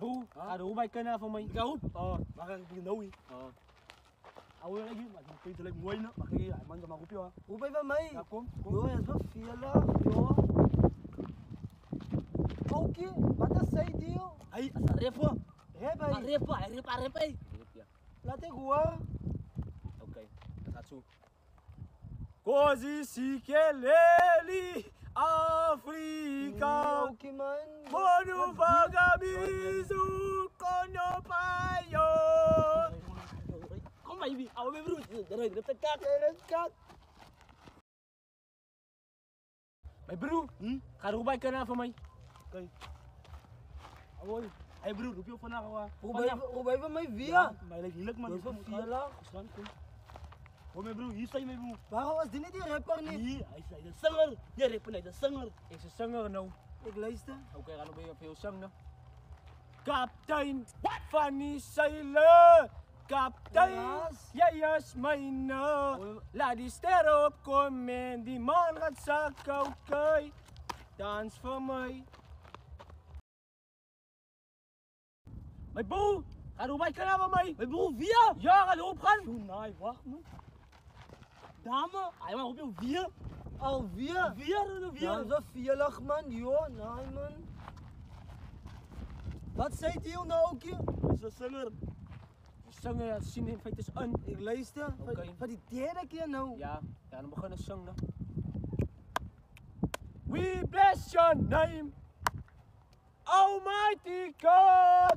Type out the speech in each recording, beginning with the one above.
broer, ga de hoebij kunnen voor mij. Ikaw? Oh, Bakit pinaw eh? oh. Awal lagi, magpinta lang muay na. Bakit ay man ka makupyo ha? Ubay ba may? Ja, kom. Jo, dat is wel veel lang, joh. Oké, wat is zij deal? Ay, asa repo. Rep, Repo, repo ay. Ja, laat ik hoor. oké. Dat gaat zo. Kozi sikeleli Afrika. Oké man. Monu pagamizu kono payo. Kom maar, Ibi. Awe bro. Daray, dapat kak. Kak. Mijn broer, Ga de hoebij kunnen voor mij. kay. Awoy. Ay bro, rupyo pa na ako ha. Ubay ba may Ja, via? may hilag man. Dat is wel veel lang. Isran ko. Oh, mijn broer, hier sta je mijn broer. Waarom was dit niet die rapper niet? Hier, hij is een zanger. Ja, rapper, hij is een zanger. Ik is een zanger nou. Ik luister. Oké, ga nog weer op heel zang nou. Kaptein van die zeilen. Kaptein, Yes. jij is mijn. Laat die ster opkomen. Die man gaat zakken, oké. Dans voor mij. Mijn broer, Ga de hoebij kunnen voor mij. mijn broer, via. Ja, ga erop gaan. Zo, nee, wacht man. Dame, hij mag op jou via. Alweer? Via, de Ja, dat is wel vierlig man, joh. Nee man. Wat zei die nou ook hier? Hij is een zanger. De zanger zien in feite is een. Ik luister. Oké. Voor die derde keer nou. Ja, ja, dan beginnen zang nou. We bless your name, Almighty God.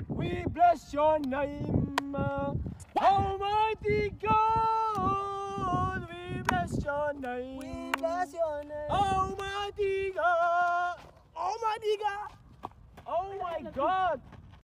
We bless your name, Almighty God. We bless your name, We bless your name. Almighty God. Almighty God. Oh my God.